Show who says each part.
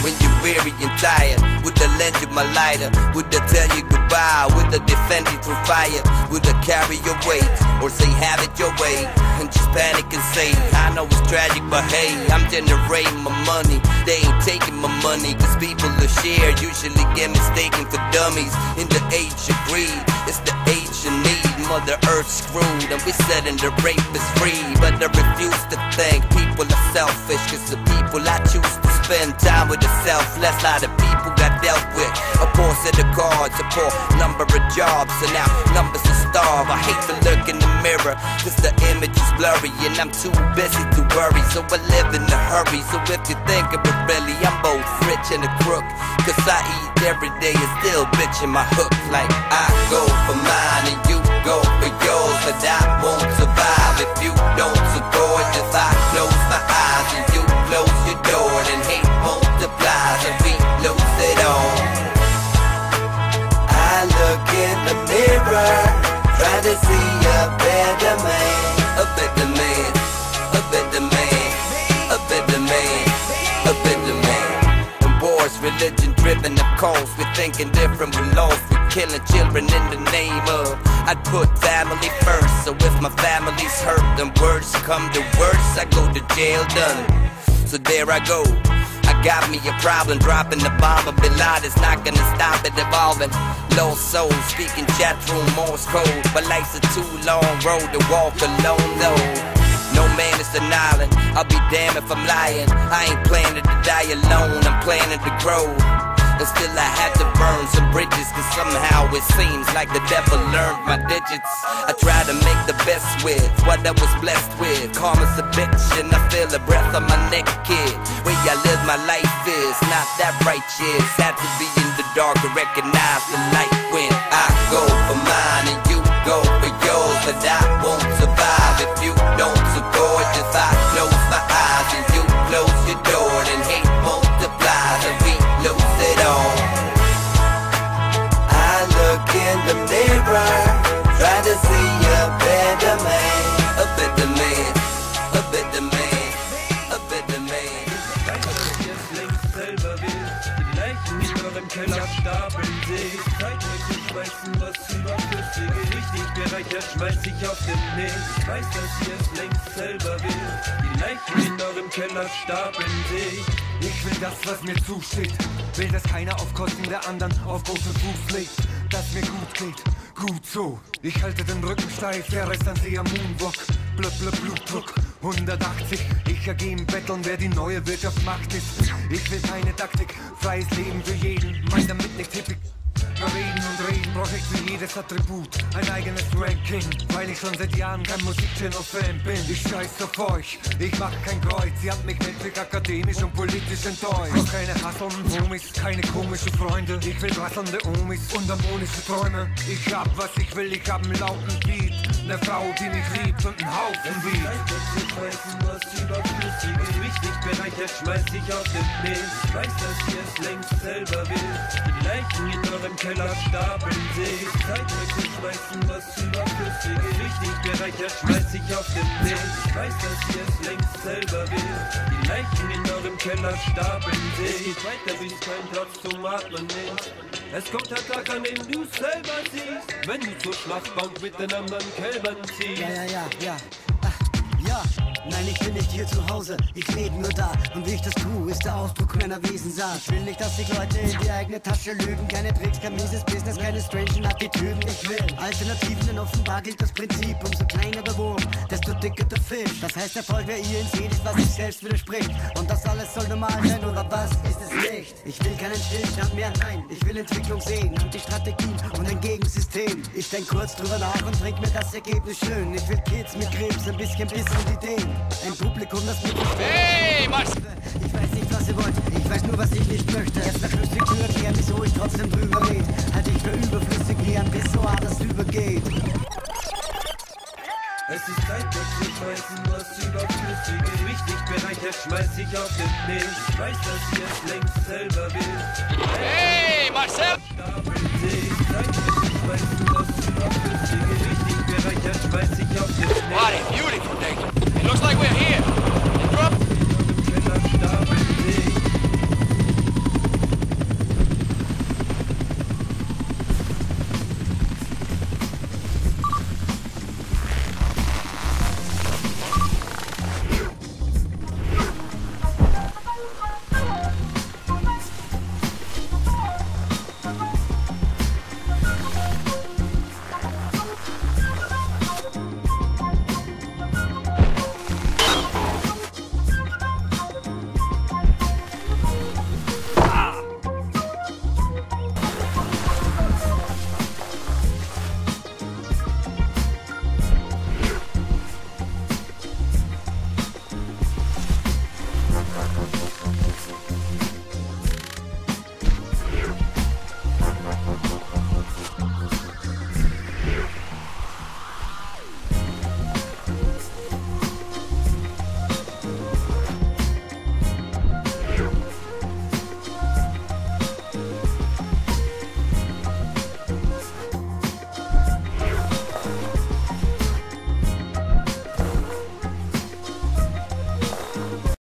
Speaker 1: When you're weary and tired, would I lend you my lighter? Would I tell you goodbye? Would I defend you through fire? Would I carry your weight? Or say have it your way? And just panic and say, I know it's tragic, but hey, I'm generating my money. They ain't taking my money, cause people are shared usually get mistaken for dummies. In the age of greed, it's the age of need. Mother Earth screwed, and we setting the rapists free. But I refuse to think people are selfish, cause the people I choose to spend time with are selfless. A lot of people got dealt with. A poor set of cards, a poor number of jobs, and now numbers are starved. I hate to look in the mirror, cause the image is blurry, and I'm too busy to worry, so I live in a hurry. So if you think of it really, I'm both rich and a crook, cause I eat every day and still bitching my hook. Like I go for mine and you go for yours, but I won't survive if you don't support. If I close my eyes and you close your door, then hate multiplies and we lose it all. I look in the mirror, try to see a better man, a better man, a better man, a better man, a better man. And wars, religion driven, of course, we're thinking different, we're lost, we're killing children in the name of. I'd put family first, so if my family's hurt, then words come to worse, I go to jail done. So there I go, I got me a problem, dropping the bomb of Bin Laden's not gonna stop it evolving. Lost soul, speaking chat room, Morse code, but life's a too long road to walk alone though. No man is an island, I'll be damned if I'm lying. I ain't planning to die alone, I'm planning to grow. And still I had to burn some bridges, cause somehow it seems like the devil learned my digits. I try to make the best with what I was blessed with. Karma's a bitch and I feel the breath on my neck, kid. Way I live my life is not that righteous. Had to be in the dark to recognize the light when I go for mine and you go for yours. But I won't survive if you don't support. If I close my eyes and you close your door, then hate multiplies and we lose it all. I look in the mirror, try to see a better man, a better man, a better man, a better man.
Speaker 2: Weiß, dass ihr es längst selber will, die Leichen in eurem Keller stapeln seht. Zeit wegzuschmeißen, was überflüssig ist. Richtig bereichert schmeiß ich auf den Mist. Weiß, dass ihr es längst selber will, die Leichen in eurem Keller stapeln seht.
Speaker 3: Ich will das, was mir zusteht, will, dass keiner auf Kosten der anderen auf großen Fuß legt, dass mir gut geht, gut so. Ich halte den Rücken steif, der Rest an sie am Moonwalk. Blutdruck, 180. Ich ergeh im Betteln, wer die neue Wirtschaftsmacht ist. Ich will keine Taktik, freies Leben für jeden, mein damit nicht hippig. Reden und reden brauch ich für jedes Attribut ein eigenes Ranking, weil ich schon seit Jahren kein Musikchannel-Fan bin. Ich scheiß auf euch, ich mach kein Kreuz, ihr habt mich weltweit akademisch und politisch enttäuscht. Doch keine hasselnden Homies, keine komischen Freunde, ich will rasselnde Omis und harmonische Träume. Ich hab was ich will, ich hab einen lauten Beat, ne Frau, die mich liebt und einen Haufen Beat.
Speaker 2: Schmeißen, was überflüssig ist. Richtig bereichert schmeiß ich auf den Mist. Weiß, dass ihr es längst selber will, die Leichen in eurem Keller stapeln seht. Zeit wegzuschmeißen, was überflüssig ist. Richtig bereichert schmeiß ich auf den Mist. Weiß, dass ihr es längst selber will, die Leichen in eurem Keller stapeln seht. Es geht weiter, bis kein Platz zum Atmen ist. Es kommt der Tag, an dem du selber siehst, wenn du zur Schlachtbank mit den anderen Kälbern ziehst.
Speaker 4: Ja, nein, ich bin nicht hier zu Hause, ich lebe nur da. Und wie ich das tue, ist der Ausdruck meiner Wesensaat. Ich will nicht, dass sich Leute in die eigene Tasche lügen. Keine Tricks, kein mieses Business, keine strangen Attitüden. Ich will Alternativen, denn offenbar gilt das Prinzip. Umso kleiner der Wurm, desto dicker der Fisch. Das heißt, Erfolg, wer ihr ihn seht, ist, was sich selbst widerspricht. Und das alles soll normal sein, oder was ist es nicht? Ich will keinen Stillstand mehr, nein, ich will Entwicklung sehen. Anti-Strategien und ein Gegensystem. Ich denk kurz drüber nach und trink mir das Ergebnis schön. Ich will Kids mit Krebs, ein bisschen Biss und Ideen. Ein Publikum, das mich versteht.
Speaker 5: Hey, Max!
Speaker 4: Ich weiß nicht, was ihr wollt, ich weiß nur, was ich nicht möchte. Erst nach lustig zu erklären, wieso ich trotzdem drüber red. Halt ich für überflüssig gern, bis so hart das übergeht.
Speaker 2: Es ist Zeit wegzuschmeißen, was überflüssig ist. Richtig bereichert schmeiß ich auf den Mist. Weiß, dass ihr es längst selber will.
Speaker 5: Hey, Marcel!
Speaker 2: Stapeln seht. Zeit wegzuschmeißen, was überflüssig ist.